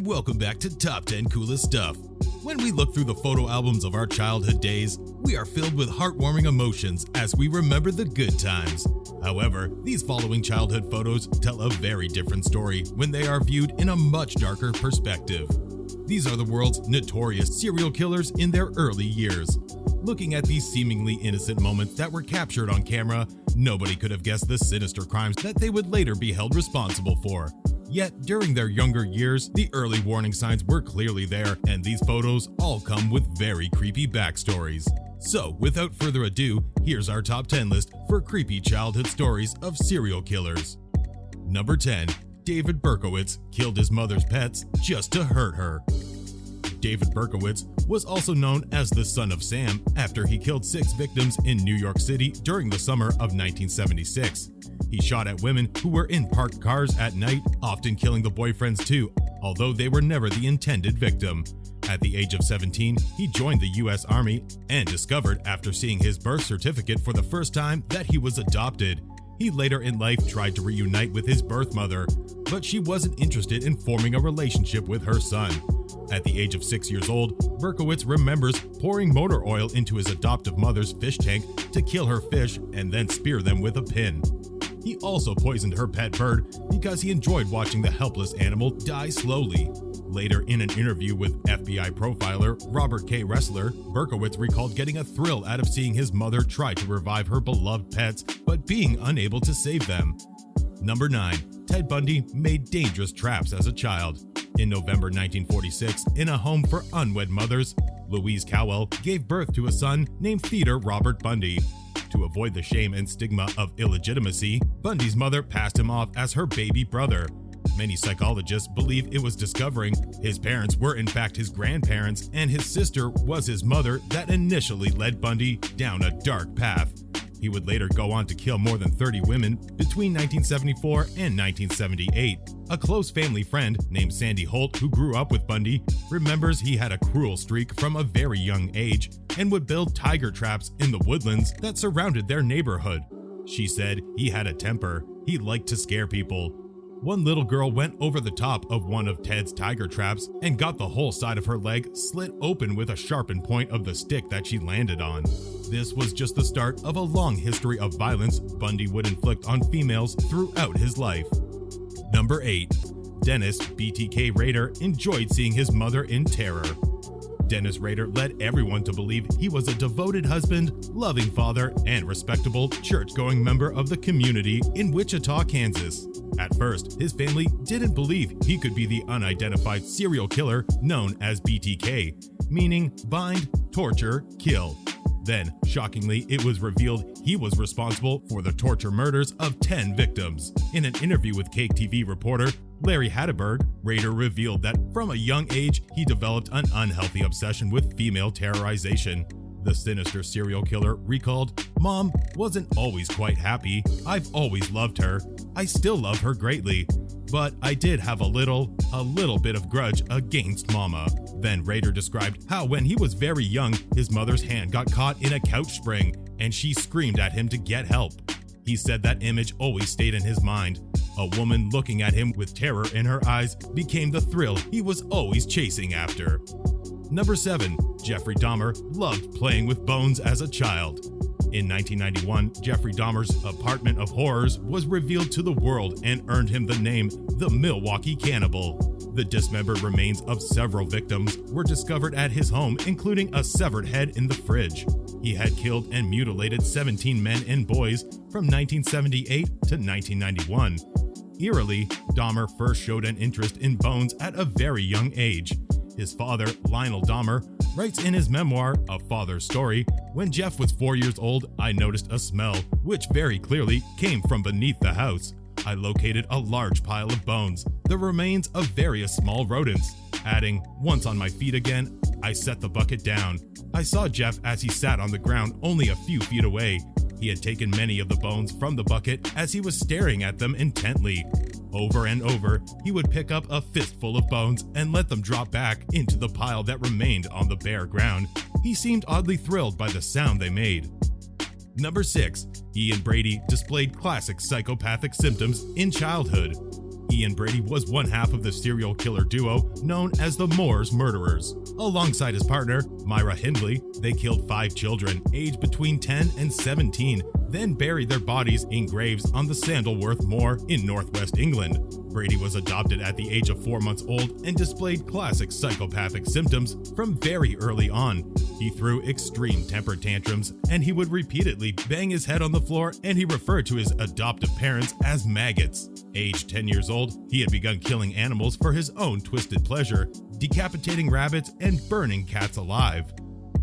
welcome back to Top 10 Coolest Stuff. When we look through the photo albums of our childhood days, we are filled with heartwarming emotions as we remember the good times. However, these following childhood photos tell a very different story when they are viewed in a much darker perspective. These are the world's notorious serial killers in their early years. Looking at these seemingly innocent moments that were captured on camera, nobody could have guessed the sinister crimes that they would later be held responsible for. Yet, during their younger years, the early warning signs were clearly there, and these photos all come with very creepy backstories. So, without further ado, here's our top 10 list for creepy childhood stories of serial killers. Number 10. David Berkowitz killed his mother's pets just to hurt her. David Berkowitz was also known as the Son of Sam after he killed 6 victims in New York City during the summer of 1976. He shot at women who were in parked cars at night, often killing the boyfriends too, although they were never the intended victim. At the age of 17, he joined the U.S. Army and discovered after seeing his birth certificate for the first time that he was adopted. He later in life tried to reunite with his birth mother, but she wasn't interested in forming a relationship with her son. At the age of 6 years old, Berkowitz remembers pouring motor oil into his adoptive mother's fish tank to kill her fish and then spear them with a pin. He also poisoned her pet bird because he enjoyed watching the helpless animal die slowly. Later, in an interview with FBI profiler Robert K. Ressler, Berkowitz recalled getting a thrill out of seeing his mother try to revive her beloved pets, but being unable to save them. Number 9. Ted Bundy made dangerous traps as a child. In November 1946, in a home for unwed mothers, Louise Cowell gave birth to a son named Theodore Robert Bundy. To avoid the shame and stigma of illegitimacy, Bundy's mother passed him off as her baby brother. Many psychologists believe it was discovering his parents were in fact his grandparents and his sister was his mother that initially led Bundy down a dark path. He would later go on to kill more than 30 women between 1974 and 1978. A close family friend named Sandy Holt, who grew up with Bundy, remembers he had a cruel streak from a very young age and would build tiger traps in the woodlands that surrounded their neighborhood. She said he had a temper. He liked to scare people. One little girl went over the top of one of Ted's tiger traps and got the whole side of her leg slit open with a sharpened point of the stick that she landed on. This was just the start of a long history of violence Bundy would inflict on females throughout his life. Number 8. Dennis Btk Raider enjoyed seeing his mother in terror. Dennis Raider led everyone to believe he was a devoted husband, loving father, and respectable church-going member of the community in Wichita, Kansas. At first, his family didn't believe he could be the unidentified serial killer known as BTK, meaning bind, torture, kill. Then, shockingly, it was revealed he was responsible for the torture murders of 10 victims. In an interview with Cake TV reporter Larry Hatteberg, Raider revealed that from a young age, he developed an unhealthy obsession with female terrorization. The sinister serial killer recalled, "Mom wasn't always quite happy. I've always loved her. I still love her greatly. But I did have a little bit of grudge against Mama." Then Raider described how when he was very young, his mother's hand got caught in a couch spring and she screamed at him to get help. He said that image always stayed in his mind. A woman looking at him with terror in her eyes became the thrill he was always chasing after. Number 7. Jeffrey Dahmer loved playing with bones as a child. In 1991, Jeffrey Dahmer's apartment of horrors was revealed to the world and earned him the name the Milwaukee Cannibal. The dismembered remains of several victims were discovered at his home, including a severed head in the fridge. He had killed and mutilated 17 men and boys from 1978 to 1991. Eerily, Dahmer first showed an interest in bones at a very young age. His father, Lionel Dahmer, writes in his memoir, A Father's Story, "When Jeff was 4 years old, I noticed a smell, which very clearly came from beneath the house. I located a large pile of bones, the remains of various small rodents." Adding, "Once on my feet again, I set the bucket down. I saw Jeff as he sat on the ground only a few feet away. He had taken many of the bones from the bucket as he was staring at them intently. Over and over, he would pick up a fistful of bones and let them drop back into the pile that remained on the bare ground. He seemed oddly thrilled by the sound they made." Number 6. He and Brady displayed classic psychopathic symptoms in childhood. Ian Brady was one half of the serial killer duo known as the Moors Murderers. Alongside his partner, Myra Hindley, they killed 5 children aged between 10 and 17, then buried their bodies in graves on the Sandalworth Moor in northwest England. Brady was adopted at the age of 4 months old and displayed classic psychopathic symptoms from very early on. He threw extreme temper tantrums, and he would repeatedly bang his head on the floor, and he referred to his adoptive parents as maggots. Aged 10 years old, he had begun killing animals for his own twisted pleasure, decapitating rabbits and burning cats alive.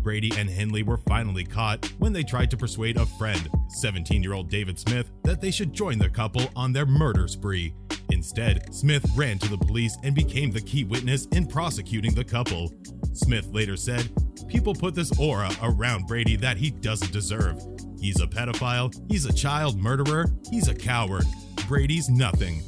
Brady and Hindley were finally caught when they tried to persuade a friend, 17-year-old David Smith, that they should join the couple on their murder spree. Instead, Smith ran to the police and became the key witness in prosecuting the couple. Smith later said, "People put this aura around Brady that he doesn't deserve. He's a pedophile, he's a child murderer, he's a coward. Brady's nothing."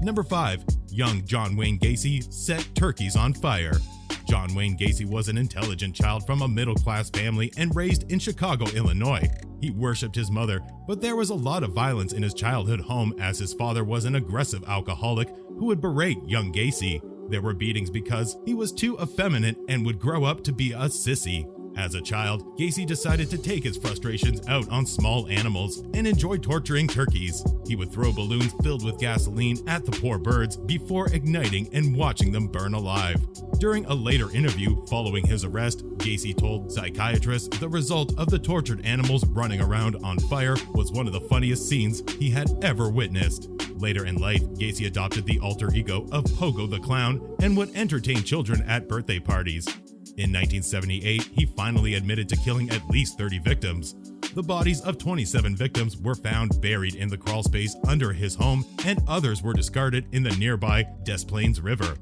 Number 5. Young John Wayne Gacy set turkeys on fire. John Wayne Gacy was an intelligent child from a middle-class family and raised in Chicago, Illinois. He worshipped his mother, but there was a lot of violence in his childhood home as his father was an aggressive alcoholic who would berate young Gacy. There were beatings because he was too effeminate and would grow up to be a sissy. As a child, Gacy decided to take his frustrations out on small animals and enjoyed torturing turkeys. He would throw balloons filled with gasoline at the poor birds before igniting and watching them burn alive. During a later interview following his arrest, Gacy told psychiatrists the result of the tortured animals running around on fire was one of the funniest scenes he had ever witnessed. Later in life, Gacy adopted the alter ego of Pogo the Clown and would entertain children at birthday parties. In 1978, he finally admitted to killing at least 30 victims. The bodies of 27 victims were found buried in the crawl space under his home, and others were discarded in the nearby Des Plaines River.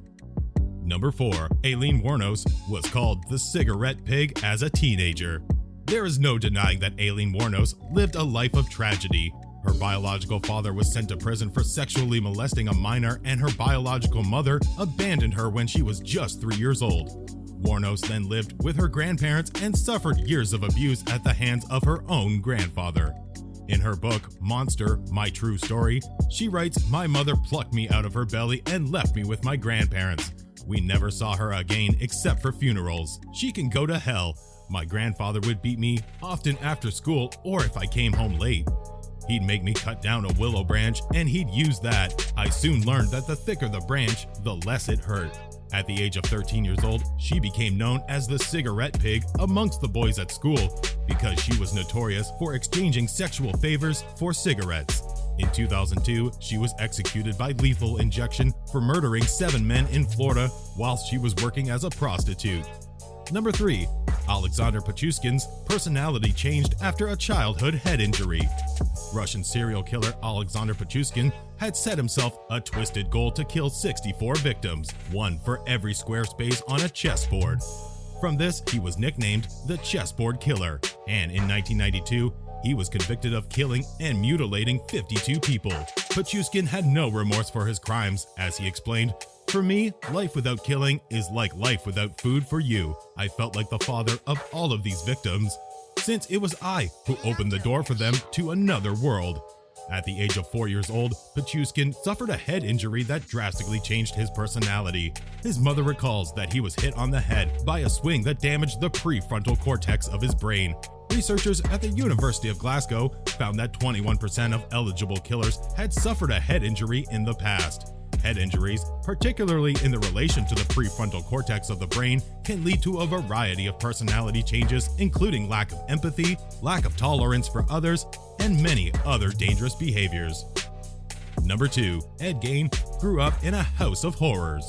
Number 4. Aileen Wuornos was called the cigarette pig as a teenager. There is no denying that Aileen Wuornos lived a life of tragedy. Her biological father was sent to prison for sexually molesting a minor, and her biological mother abandoned her when she was just 3 years old. Wuornos then lived with her grandparents and suffered years of abuse at the hands of her own grandfather. In her book, Monster, My True Story, she writes, "My mother plucked me out of her belly and left me with my grandparents. We never saw her again except for funerals. She can go to hell. My grandfather would beat me, often after school or if I came home late. He'd make me cut down a willow branch and he'd use that. I soon learned that the thicker the branch, the less it hurt." At the age of 13 years old, she became known as the cigarette pig amongst the boys at school because she was notorious for exchanging sexual favors for cigarettes. In 2002, she was executed by lethal injection for murdering 7 men in Florida whilst she was working as a prostitute. Number 3. Alexander Pushkin's personality changed after a childhood head injury. Russian serial killer Alexander Pushkin had set himself a twisted goal to kill 64 victims, one for every square space on a chessboard. From this, he was nicknamed the Chessboard Killer, and in 1992, he was convicted of killing and mutilating 52 people. Pushkin had no remorse for his crimes, as he explained, "For me, life without killing is like life without food for you. I felt like the father of all of these victims, since it was I who opened the door for them to another world." At the age of 4 years old, Pushkin suffered a head injury that drastically changed his personality. His mother recalls that he was hit on the head by a swing that damaged the prefrontal cortex of his brain. Researchers at the University of Glasgow found that 21% of eligible killers had suffered a head injury in the past. Head injuries, particularly in the relation to the prefrontal cortex of the brain, can lead to a variety of personality changes, including lack of empathy, lack of tolerance for others, and many other dangerous behaviors. Number 2. Ed Gaine grew up in a house of horrors.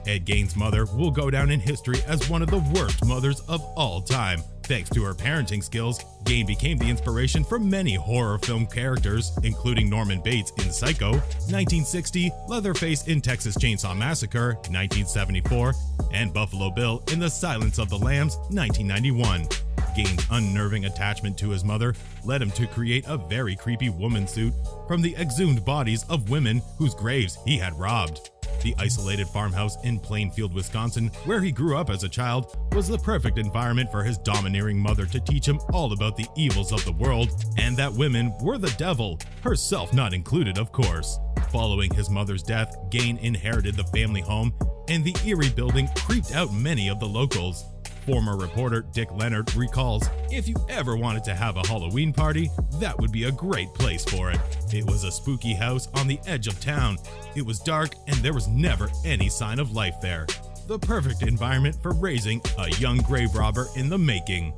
Ed Gaine's mother will go down in history as one of the worst mothers of all time. Thanks to her parenting skills, Gaine became the inspiration for many horror film characters, including Norman Bates in Psycho, 1960, Leatherface in Texas Chainsaw Massacre, 1974, and Buffalo Bill in The Silence of the Lambs, 1991. Gaine's unnerving attachment to his mother led him to create a very creepy woman suit from the exhumed bodies of women whose graves he had robbed. The isolated farmhouse in Plainfield, Wisconsin, where he grew up as a child, was the perfect environment for his domineering mother to teach him all about the evils of the world and that women were the devil, herself not included, of course. Following his mother's death, Gaine inherited the family home, and the eerie building creeped out many of the locals. Former reporter Dick Leonard recalls, "If you ever wanted to have a Halloween party, that would be a great place for it. It was a spooky house on the edge of town. It was dark and there was never any sign of life there. The perfect environment for raising a young grave robber in the making."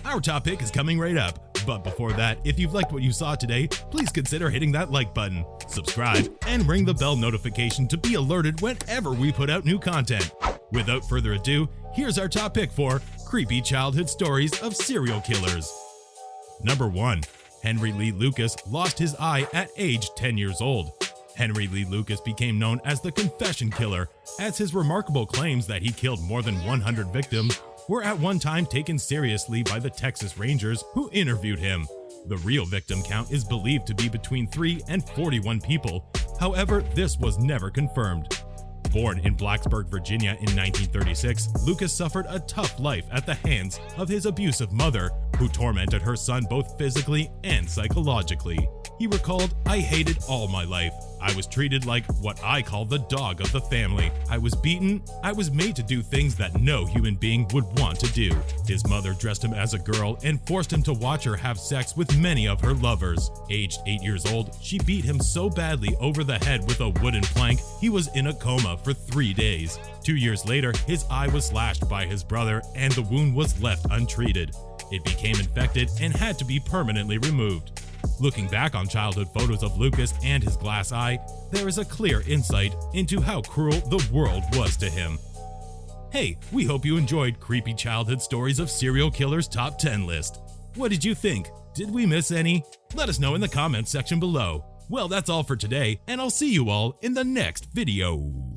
Our top pick is coming right up, but before that, if you've liked what you saw today, please consider hitting that like button, subscribe, and ring the bell notification to be alerted whenever we put out new content. Without further ado, here's our top pick for creepy childhood stories of serial killers. Number 1. Henry Lee Lucas lost his eye at age 10 years old. Henry Lee Lucas became known as the Confession Killer, as his remarkable claims that he killed more than 100 victims were at one time taken seriously by the Texas Rangers who interviewed him. The real victim count is believed to be between 3 and 41 people. However, this was never confirmed. Born in Blacksburg, Virginia in 1936, Lucas suffered a tough life at the hands of his abusive mother, who tormented her son both physically and psychologically. He recalled, "I hated all my life. I was treated like what I call the dog of the family. I was beaten. I was made to do things that no human being would want to do." His mother dressed him as a girl and forced him to watch her have sex with many of her lovers. Aged 8 years old, she beat him so badly over the head with a wooden plank, he was in a coma for 3 days. 2 years later, his eye was slashed by his brother and the wound was left untreated. It became infected and had to be permanently removed. Looking back on childhood photos of Lucas and his glass eye, there is a clear insight into how cruel the world was to him. Hey, we hope you enjoyed Creepy Childhood Stories of Serial Killers Top 10 list. What did you think? Did we miss any? Let us know in the comments section below. Well, that's all for today, and I'll see you all in the next video.